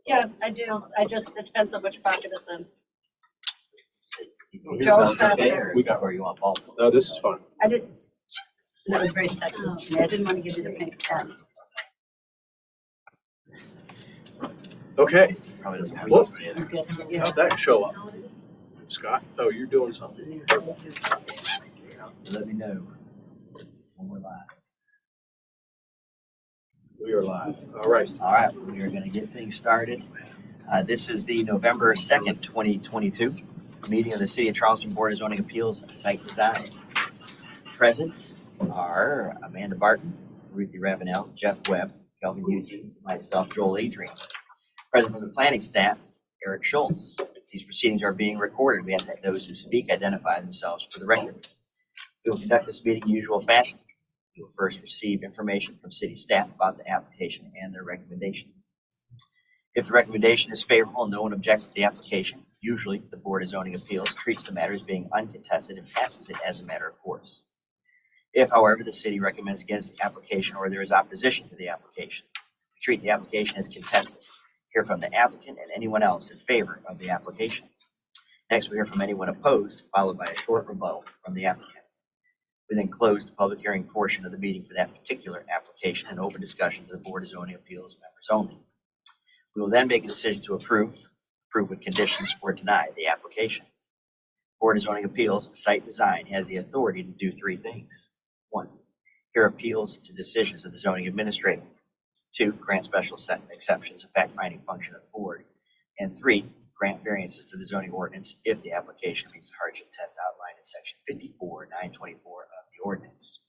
Yeah, I do. It depends on which pocket it's in. Joel's faster. We got where you want Paul. No, this is fun. I did. That was very sexist of me. I didn't want to give you the pink pen. Okay. Probably doesn't have Well, those many either. I'm good. Yeah. how'd that show up? Scott? Oh, you're doing something. Let me know when we're live. We are live. All right. All right, we are going to get things started. This is the November 2nd, 2022 meeting of the City of Charleston Board of Zoning Appeals Site Design. Present are Amanda Barton, Ruthie Ravenel, Jeff Webb, Kelvin Eugene, myself, Joel Adrian. Present from the planning staff, Eric Schultz. These proceedings are being recorded. We ask that those who speak identify themselves for the record. We will conduct this meeting in usual fashion. We will first receive information from city staff about the application and their recommendation. If the recommendation is favorable and no one objects to the application, usually the Board of Zoning Appeals treats the matter as being uncontested and passes it as a matter of course. If, however, the city recommends against the application or there is opposition to the application, we treat the application as contested. Hear from the applicant and anyone else in favor of the application. Next, we hear from anyone opposed, followed by a short rebuttal from the applicant. We then close the public hearing portion of the meeting for that particular application and open discussion to the Board of Zoning Appeals members only. We will then make a decision to approve with conditions, or deny the application. Board of Zoning Appeals Site Design has the authority to do three things. 1, hear appeals to decisions of the zoning administrator. 2, grant special exceptions, a fact-finding function of the board. And 3, grant variances to the zoning ordinance if the application meets the hardship test outlined in section 54-924 of the ordinance.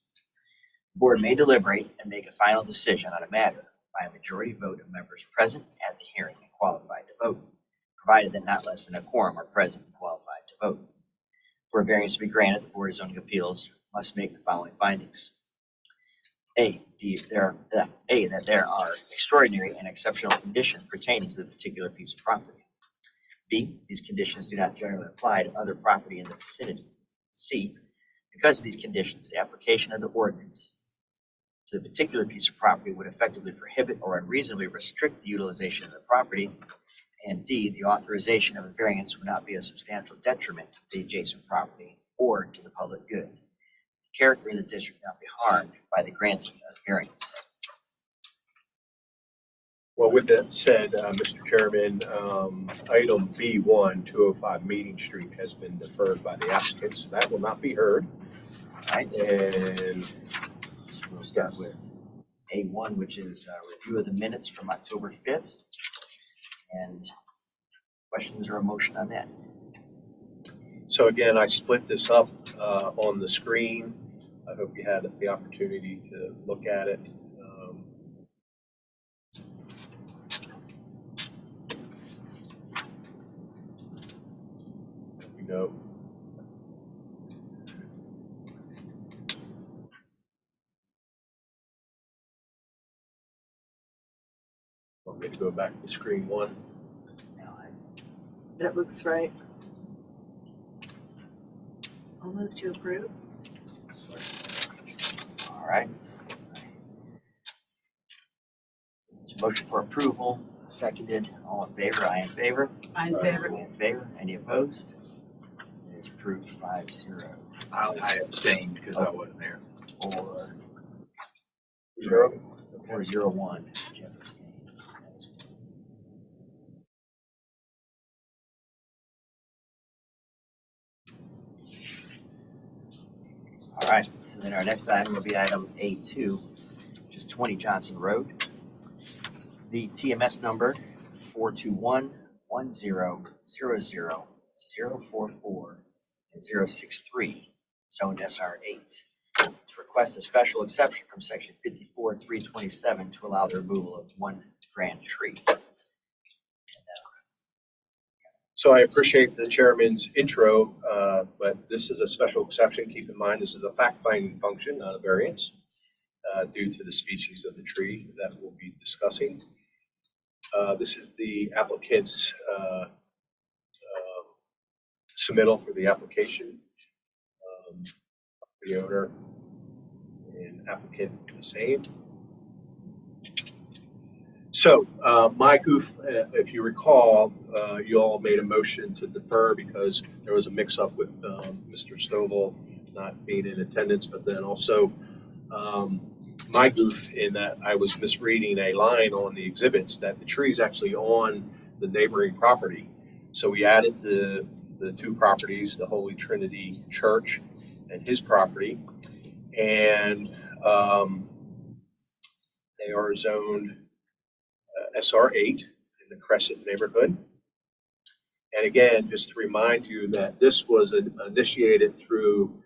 The board may deliberate and make a final decision on a matter by a majority vote of members present at the hearing and qualified to vote, provided that not less than a quorum are present and qualified to vote. For a variance to be granted, the Board of Zoning Appeals must make the following findings. A, that there are extraordinary and exceptional conditions pertaining to the particular piece of property. B, these conditions do not generally apply to other property in the vicinity. C, because of these conditions, the application of the ordinance to the particular piece of property would effectively prohibit or unreasonably restrict the utilization of the property. And D, the authorization of a variance would not be a substantial detriment to the adjacent property or to the public good. The character of the district not be harmed by the granting of variance. Well, with that said, Mr. Chairman, item B1, 205 Meeting Street has been deferred by the applicant, so that will not be heard. All right, And we'll start with A1, which is a review of the minutes from October 5th. And questions or a motion on that? so again, I split this up on the screen. I hope you had the opportunity to look at it. There we go. Want me to go back to screen one? That looks right. I'll move to approve. All right. Motion for approval, seconded. All in favor? I in favor. I'm in favor. Any in favor? Any opposed? It is approved 5-0. I abstained because I wasn't there. 4-0-1. Jeff abstained. All right, so then our next item will be item A2, which is 20 Johnson Road. The TMS number 421-1000-044 and 063, zoned SR8. To request a special exception from section 54-327 to allow the removal of one grand tree. So I appreciate the chairman's intro, but this is a special exception. Keep in mind, this is a fact-finding function, not a variance, due to the species of the tree that we'll be discussing. This is the applicant's submittal for the application. The owner and applicant the same. So, my goof, if you recall, you all made a motion to defer because there was a mix-up with Mr. Stovall not being in attendance, but then also my goof in that I was misreading a line on the exhibits that the tree is actually on the neighboring property. So we added the two properties, the Holy Trinity Church and his property, and they are zoned SR8 in the Crescent neighborhood. And again, just to remind you that this was initiated through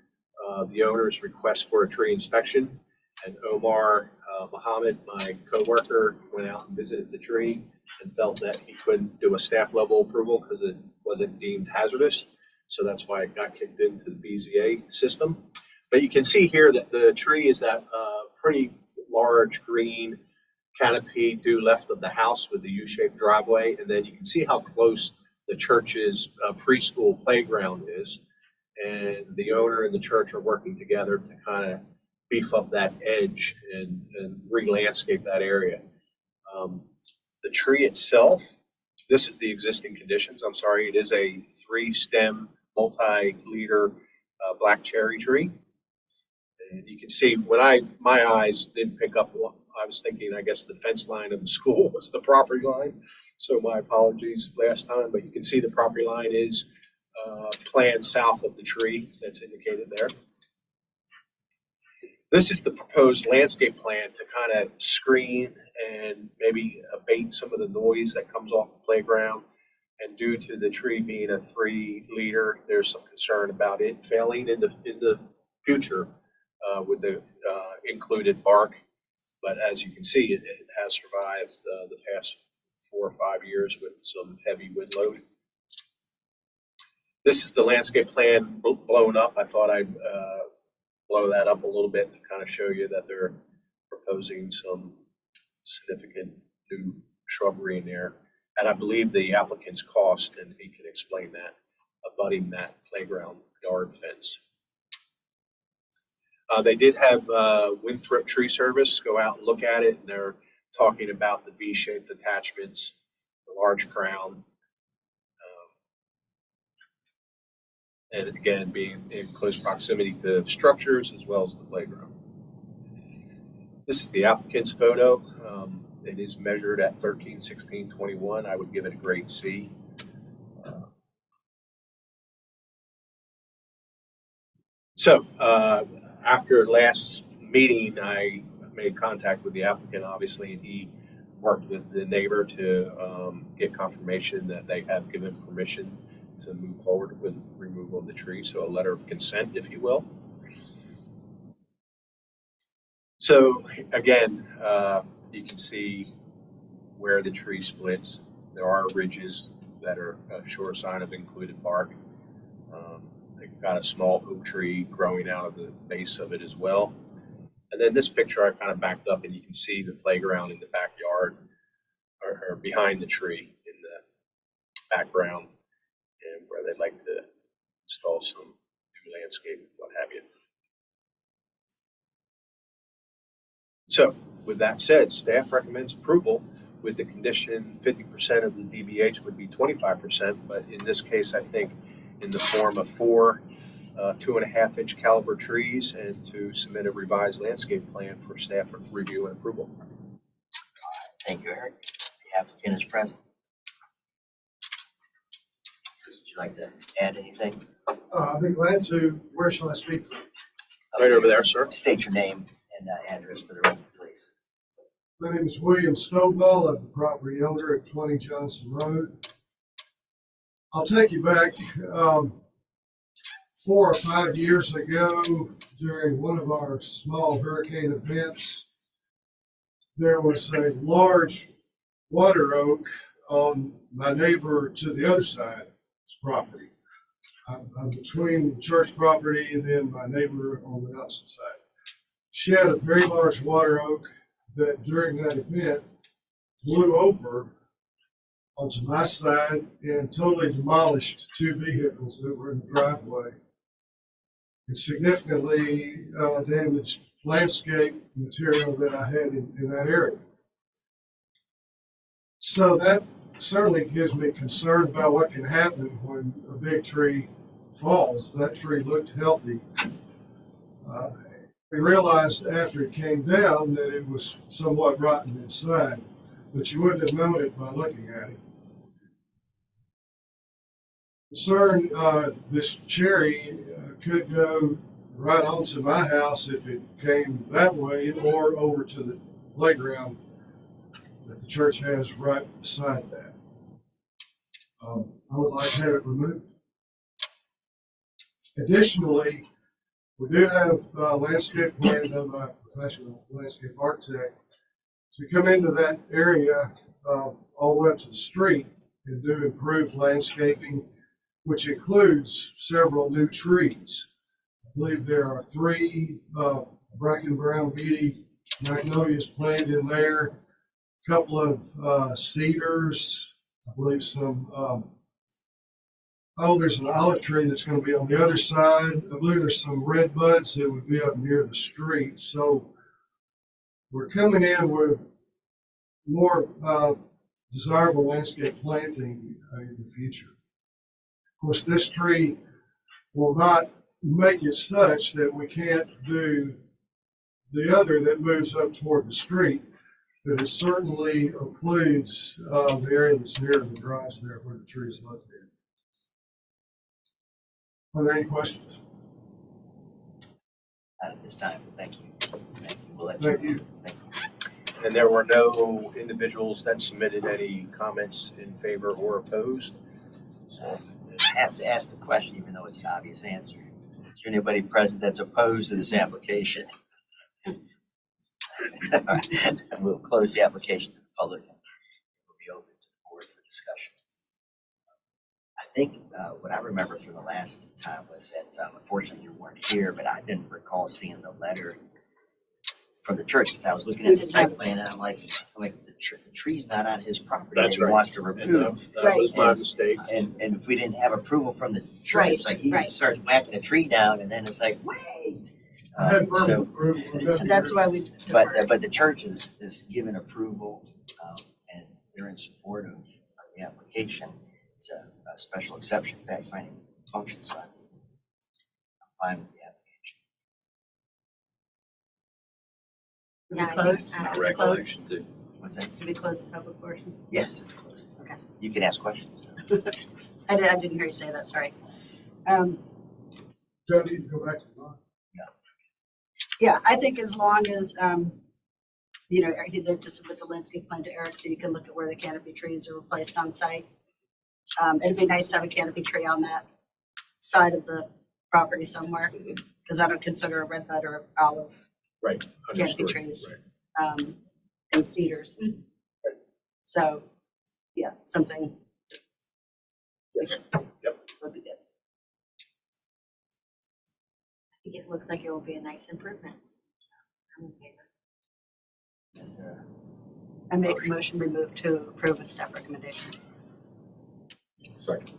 the owner's request for a tree inspection. And Omar Muhammad, my coworker, went out and visited the tree and felt that he couldn't do a staff level approval because it wasn't deemed hazardous. So that's why it got kicked into the BZA system. But you can see here that the tree is that pretty large green canopy due left of the house with the U-shaped driveway. And then you can see how close the church's preschool playground is. And the owner and the church are working together to kind of beef up that edge and re-landscape that area. The tree itself, this is the existing conditions. I'm sorry, it is a 3-stem, multi-leader black cherry tree. And you can see when my eyes didn't pick up, I was thinking, I guess the fence line of the school was the property line. So my apologies last time, but you can see the property line is planned south of the tree that's indicated there. This is the proposed landscape plan to kind of screen and maybe abate some of the noise that comes off the playground. And due to the tree being a 3-leader, there's some concern about it failing in the future with the included bark. But as you can see, it has survived the past 4 or 5 years with some heavy wind load. This is the landscape plan blown up. I thought I'd blow that up a little bit to kind of show you that they're proposing some significant new shrubbery in there. And I believe the applicant's cost, and he can explain that, abutting that playground yard fence. They did have Winthrop Tree Service go out and look at it, and they're talking about the V-shaped attachments, the large crown, and again, being in close proximity to structures as well as the playground. This is the applicant's photo. It is measured at 13/16/21. I would give it a grade C. So after last meeting, I made contact with the applicant, obviously, and he worked with the neighbor to get confirmation that they have given permission to move forward with removal of the tree. So a letter of consent, if you will. So again, you can see where the tree splits. There are ridges that are a sure sign of included bark. They've got a small oak tree growing out of the base of it as well. And then this picture I kind of backed up, and you can see the playground in the backyard or behind the tree in the background, and where they'd like to install some new landscape, what have you. So with that said, staff recommends approval with the condition 50% of the DBH would be 25%, but in this case, I think in the form of 4 2.5-inch caliber trees, and to submit a revised landscape plan for staff review and approval. Thank you, Eric. The applicant is present. Would you like to add anything? I'd be glad to. Where shall I speak? Right over there, sir. State your name and address for the record, please. My name is William Stovall. I'm the property owner at 20 Johnson Road. I'll take you back 4 or 5 years ago during one of our small hurricane events. There was a large water oak on my neighbor to the other side of his property. I'm between the church property and then my neighbor on the opposite side. She had a very large water oak that during that event blew over onto my side and totally demolished 2 vehicles that were in the driveway. It significantly damaged landscape material that I had in that area. So that certainly gives me concern about what can happen when a big tree falls. That tree looked healthy. We realized after it came down that it was somewhat rotten inside, but you wouldn't have known it by looking at it. Concern, this cherry could go right onto my house if it came that way, or over to the playground that the church has right beside that. I would like to have it removed. Additionally, we do have landscape plan done by a professional landscape architect to come into that area all the way up to the street and do improved landscaping, which includes several new trees. I believe there are 3 bracken brown beauty magnolias planted in there, a couple of cedars, I believe some, there's an olive tree that's going to be on the other side. I believe there's some red buds that would be up near the street. So we're coming in with more desirable landscape planting in the future. Of course, this tree will not make it such that we can't do the other that moves up toward the street, but it certainly includes the area that's near the garage there where the tree is located. Are there any questions? Not at this time. Thank you. Thank you. We'll let Thank you. Thank you. And there were no individuals that submitted any comments in favor or opposed. So I have to ask the question, even though it's an obvious answer. Is there anybody present that's opposed to this application? We'll close the application to the public and we'll be open to the board for discussion. I think what I remember from the last time was that unfortunately you weren't here, but I didn't recall seeing the letter from the church because I was looking at the site plan and I'm like the tree's not on his property that he wants to remove. That was my mistake. And if we didn't have approval from the church, Right, like he right. starts whacking a tree down and then it's like, wait. I had verbal So, approval. So that's why we deferred. but the church is given approval and they're in support of the application. It's a special exception fact finding function, so I'm fine with the application. Did we close? My Did we close? recollection too. What's that? Did we close the public portion? Yes, it's closed. Okay. You can ask questions. I didn't hear you say that, sorry. Do I need to go back to mine? Yeah, I think as long as, he did just submit the landscape plan to Eric so you can look at where the canopy trees are replaced on site. It'd be nice to have a canopy tree on that side of the property somewhere, because I don't consider a red bud or olive Right. canopy Understood. trees, Right. and cedars. So, yeah, something. Yep. Would be good. I think it looks like it will be a nice improvement. I'm in favor. Is there I make a motion we move to approve with staff recommendations. Second.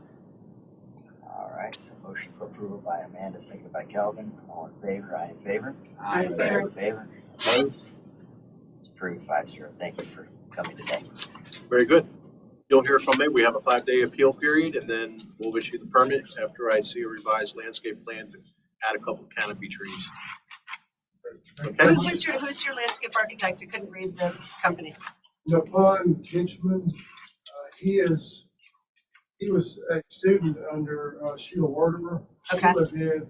all right, so motion for approval by Amanda, seconded by Kelvin. All in favor? I in favor? Aye. In favor? Opposed? It's approved 5-0. Thank you for coming today. Very good. You'll hear from me. We have a 5-day appeal period, and then we'll issue the permit after I see a revised landscape plan to add a couple canopy trees. Okay? Who's your landscape architect? I couldn't read the company. Napon Kinchman, he was a student under Sheila Wardimer. Okay. Sheila did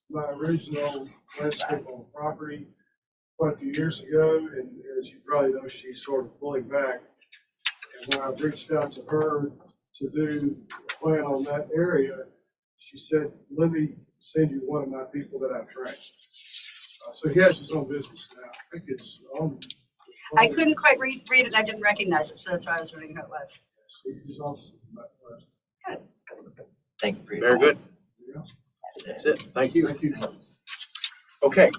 my original landscape on the property quite a few years ago, and as you probably know, she's sort of pulling back. And when I reached out to her to do a plan on that area, she said, let me send you one of my people that I've trained. So he has his own business now. I think it's on. I couldn't quite read it. I didn't recognize it, so that's why I was wondering who it was. He's awesome. Thank you for your Very time. good. That's it. Thank you. Thank you. Okay,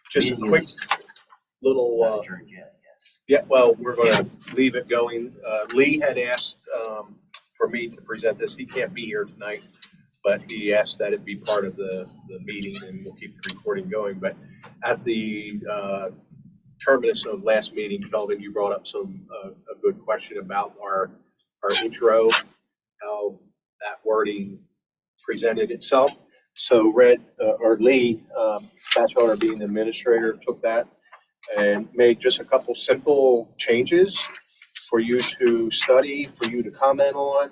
just a Meeting quick is little, not adjourned yet, yes. yeah, well, we're gonna leave it going. Lee had asked, for me to present this. He can't be here tonight, but he asked that it be part of the meeting, and we'll keep the recording going. But at the, terminus of last meeting, Kelvin, you brought up a good question about our intro, how that wording presented itself. So Lee, Batchelder being the administrator, took that and made just a couple simple changes for you to study, for you to comment on.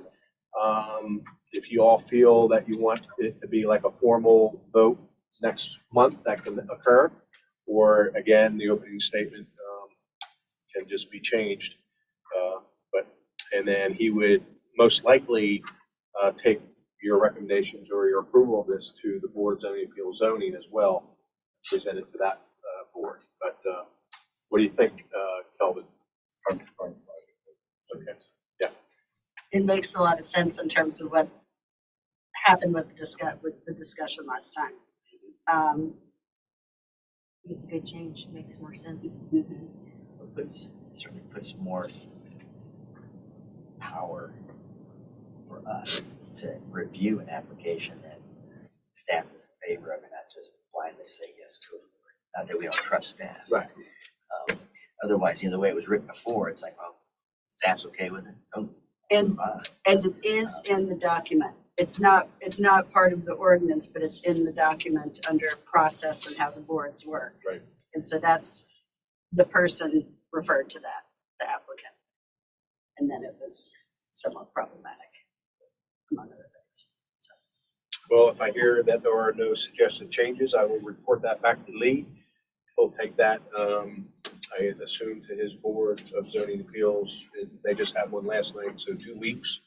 If you all feel that you want it to be like a formal vote next month, that can occur. Or again, the opening statement can just be changed. And then he would most likely take your recommendations or your approval of this to the Board of Zoning Appeals zoning as well, present it to that board. But what do you think, Kelvin? Okay. Yeah. It makes a lot of sense in terms of what happened with the discussion last time. It's a good change, makes more sense. It certainly puts more power for us to review an application that staff is in favor of and not just blindly say yes to it. Not that we don't trust staff. Right. Otherwise, the way it was written before, it's like, well, staff's okay with it. Oh, And it is in the document. It's not part of the ordinance, but it's in the document under process and how the boards work. Right. And so that's the person referred to that, the applicant. And then it was somewhat problematic, among other things. So. Well, if I hear that there are no suggested changes, I will report that back to Lee. He'll take that, I assume, to his Board of Zoning Appeals. They just had one last night, so 2 weeks.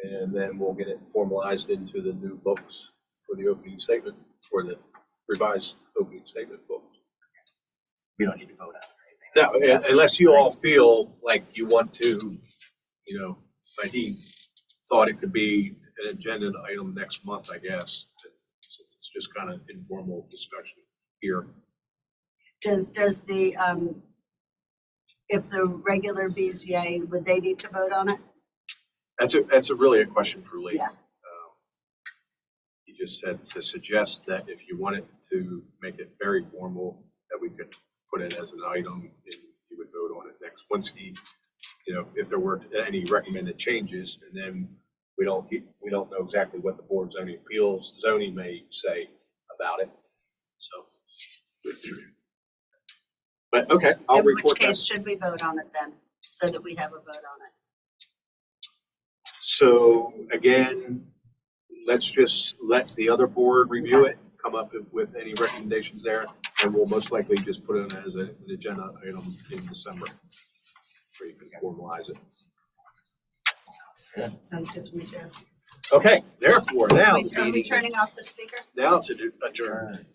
And then we'll get it formalized into the new books for the opening statement, or the revised opening statement book. We don't need to vote on it or anything. No, unless you all feel like you want to, but he thought it could be an agenda item next month, I guess, since it's just kind of informal discussion here. Does the, if the regular BZA, would they need to vote on it? That's really a question for Lee. Yeah. He just said to suggest that if you wanted to make it very formal, that we could put it as an item and he would vote on it next. Once he, if there were any recommended changes, and then we don't know exactly what the Board of Zoning Appeals zoning may say about it. So, but okay, I'll In report which case, that. should we vote on it then, so that we have a vote on it? So again, let's just let the other board review it, come up with any recommendations there, and we'll most likely just put it as an agenda item in December, where you can formalize it. Sounds good to me too. Okay, therefore, now Are we turning off the speaker? now to adjourn.